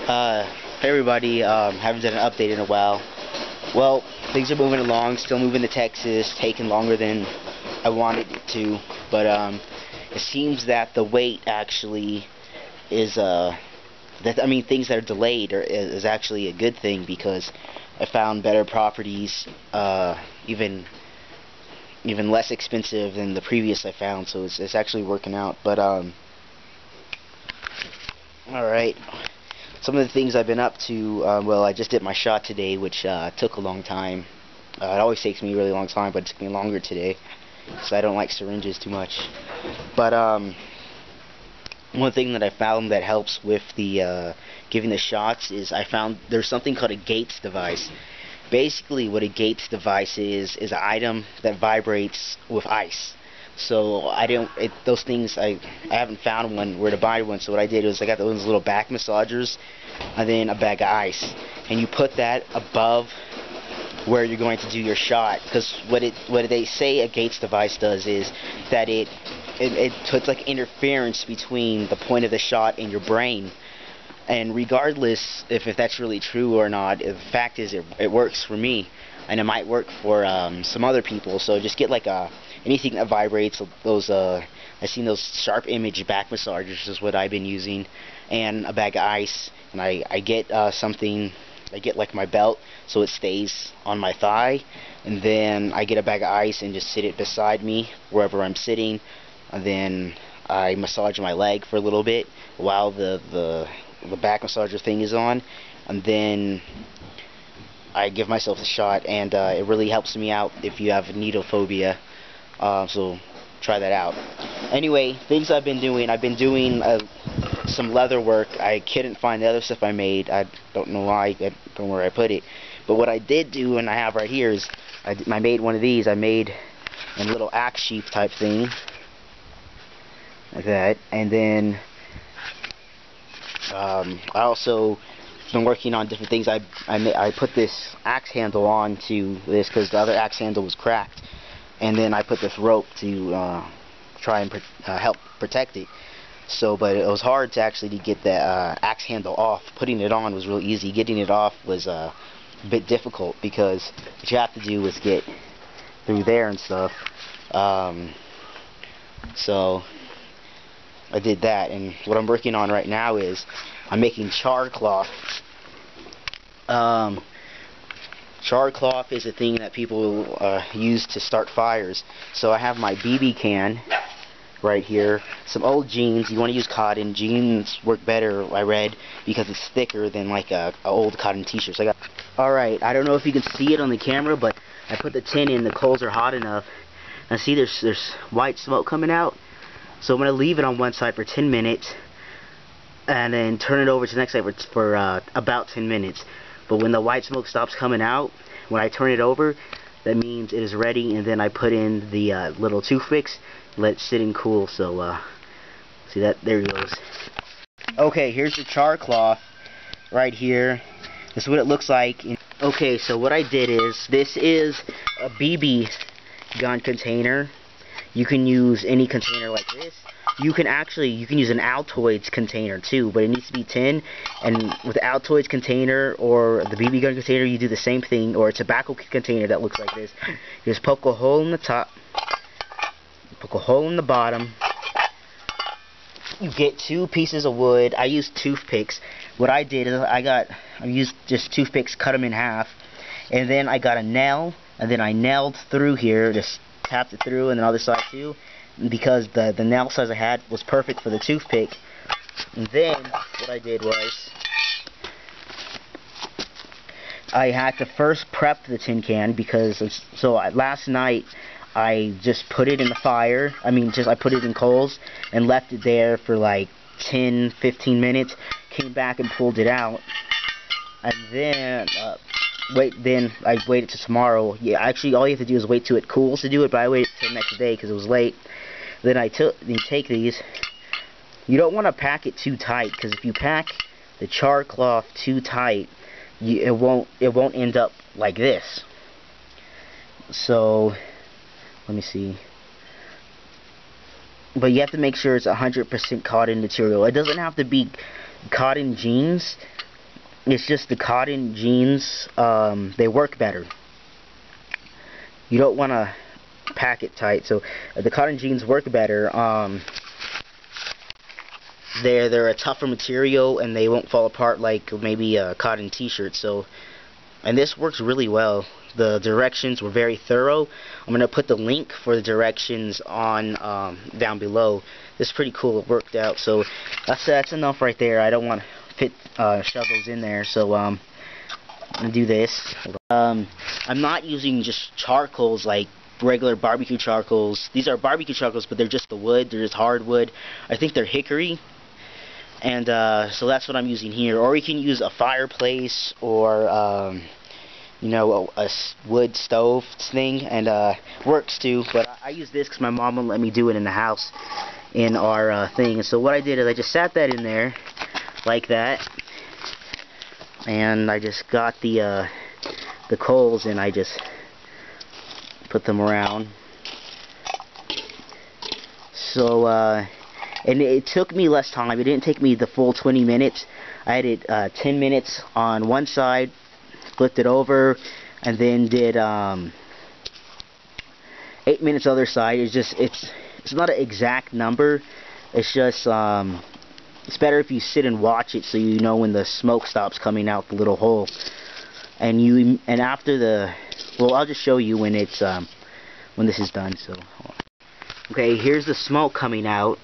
Hey everybody, haven't done an update in a while. Well, things are moving along, still moving to Texas, taking longer than I wanted it to, but it seems that the wait actually is, things that are delayed is actually a good thing, because I found better properties, even less expensive than the previous I found, so it's actually working out, but alright. Some of the things I've been up to, well, I just did my shot today, which took a long time. It always takes me a really long time, but it took me longer today, because I don't like syringes too much. But one thing that I found that helps with the giving the shots is I found there's something called a Gates device. Basically, what a Gates device is an item that vibrates with ice. So those things I haven't found one where to buy one. So what I did was I got those little back massagers and then a bag of ice, and you put that above where you're going to do your shot. Because what they say a Gates device does is that it puts like interference between the point of the shot and your brain. And regardless if that's really true or not, the fact is it works for me, and it might work for some other people. So just get like anything that vibrates. Those I've seen those sharp image back massagers is what I've been using, and a bag of ice. And I get something. I get like my belt so it stays on my thigh, and then I get a bag of ice and just sit it beside me wherever I'm sitting, and then I massage my leg for a little bit while the back massager thing is on, and then I give myself a shot, and it really helps me out if you have needle phobia. So try that out. Anyway, things I've been doing some leather work. I couldn't find the other stuff I made. I don't know why. I don't know where I put it. But what I did do, and I have right here, is I made one of these. I made a little axe sheath type thing, like that. And then I also been working on different things. I put this axe handle onto this because the other axe handle was cracked, and then I put this rope to try and help protect it. So, but it was hard to actually get the axe handle off. Putting it on was real easy. Getting it off was a bit difficult, because what you have to do is get through there and stuff. So I did that, and what I'm working on right now is I'm making char cloth. Char cloth is a thing that people use to start fires. So I have my BB can right here, some old jeans. You want to use cotton. Jeans work better, I read, because it's thicker than like a old cotton t-shirt. So alright, I don't know if you can see it on the camera, but I put the tin in. The coals are hot enough. Now see, there's white smoke coming out. So I'm going to leave it on one side for 10 minutes, and then turn it over to the next side for about 10 minutes. But when the white smoke stops coming out, when I turn it over, that means it is ready, and then I put in the little toothpicks, let it sit and cool. So see that? There it goes. Okay, here's the char cloth right here. This is what it looks like. Okay, so what I did is, this is a BB gun container. You can use any container like this. You can use an Altoids container too, but it needs to be tin. And with the Altoids container or the BB gun container, you do the same thing, or a tobacco container that looks like this. You just poke a hole in the top, poke a hole in the bottom. You get 2 pieces of wood. I used toothpicks. What I did is I used just toothpicks, cut them in half, and then I got a nail, and then I nailed through here, just tapped it through, and the other side too, because the nail size I had was perfect for the toothpick. And then what I did was I had to first prep the tin can, because last night I just put it in the fire. I put it in coals and left it there for like 10-15 minutes. Came back and pulled it out, and then I waited till tomorrow. Yeah, actually, all you have to do is wait till it cools to do it, but I waited till the next day because it was late. Then you take these. You don't want to pack it too tight, because if you pack the char cloth too tight, it won't end up like this. So let me see. But you have to make sure it's 100% cotton material. It doesn't have to be cotton jeans, It's just the cotton jeans, they work better. You don't want to pack it tight, so the cotton jeans work better. They're a tougher material and they won't fall apart like maybe a cotton t-shirt. So, and this works really well. The directions were very thorough. I'm gonna put the link for the directions on down below. This is pretty cool. It worked out. So that's enough right there. I don't want to fit shove those in there. So I'm gonna do this. I'm not using just charcoals like regular barbecue charcoals. These are barbecue charcoals, but they're just the wood. They're just hardwood. I think they're hickory. And so that's what I'm using here. Or you can use a fireplace or you know, a wood stove thing, and works too. But I use this because my mom won't let me do it in the house in our thing. So what I did is I just sat that in there like that, and I just got the coals and I just put them around. So and it took me less time. It didn't take me the full 20 minutes. I had it 10 minutes on one side, flipped it over, and then did 8 minutes other side. It's not an exact number. It's just it's better if you sit and watch it so you know when the smoke stops coming out the little hole. And after well, I'll just show you when it's when this is done. So okay, here's the smoke coming out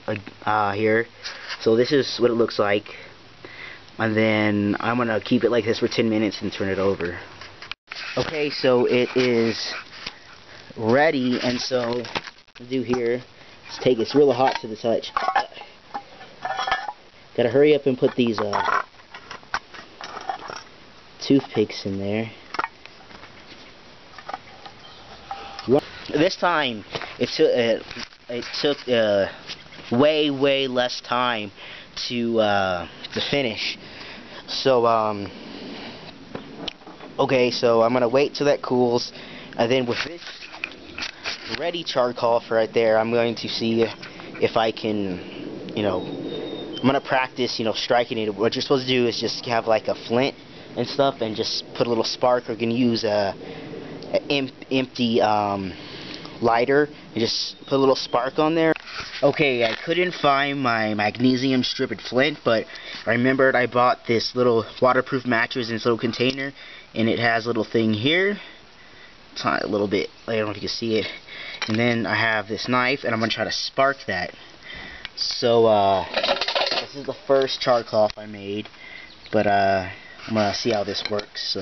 here. So this is what it looks like. And then I'm going to keep it like this for 10 minutes and turn it over. Okay, so it is ready, and so what I'll do here is it's really hot to the touch. Gotta hurry up and put these toothpicks in there. This time it took way less time to finish. So okay, so I'm gonna wait till that cools, and then with this ready charcoal for right there, I'm going to see if I can, you know, I'm gonna practice, you know, striking it. What you're supposed to do is just have like a flint and stuff, and just put a little spark, or you can use a empty lighter and just put a little spark on there. Okay, I couldn't find my magnesium strip flint, but I remembered I bought this little waterproof mattress in this little container, and it has a little thing here. It's a little bit, I don't know if you can see it. And then I have this knife, and I'm going to try to spark that. So, this is the first char cloth I made, but I'm going to see how this works. So,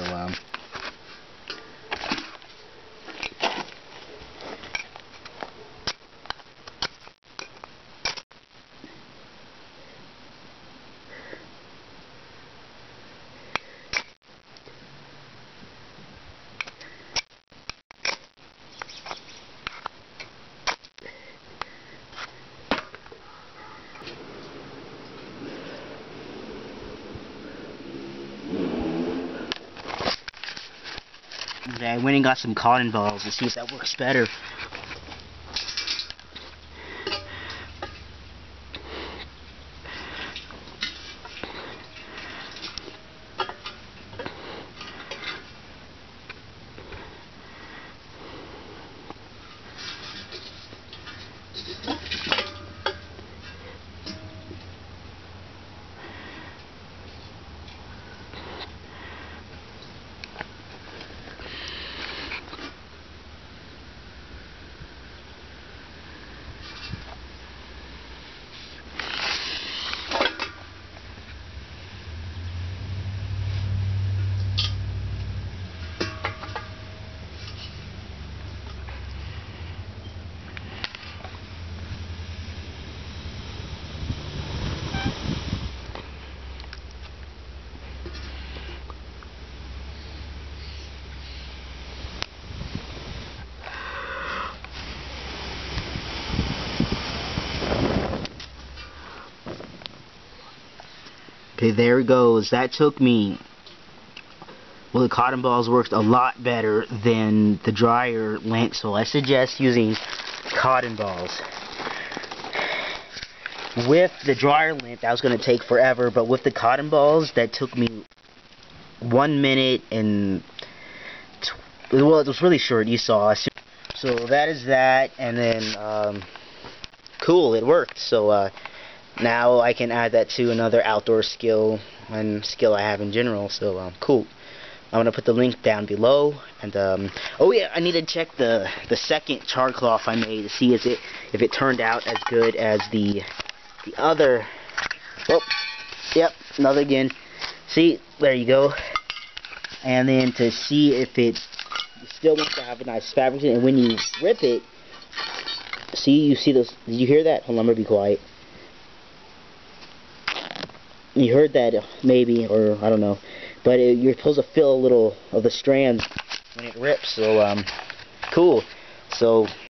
okay, I went and got some cotton balls to see if that works better. Okay, there it goes. That took me, well, the cotton balls worked a lot better than the dryer lint, so I suggest using cotton balls. With the dryer lint, that was going to take forever, but with the cotton balls, that took me 1 minute and well, it was really short. You saw. So that is that, and then cool, it worked. So now I can add that to another outdoor skill and skill I have in general. So cool. I'm gonna put the link down below, and oh yeah, I need to check the second char cloth I made to see if it turned out as good as the other. Oh, yep, another again. See, there you go. And then to see if it still wants to have a nice fabric in it, and when you rip it, see, you see those. Did you hear that? Hold on, I'm gonna be quiet. You heard that, maybe, or I don't know. But you're supposed to feel a little of the strands when it rips, so cool. So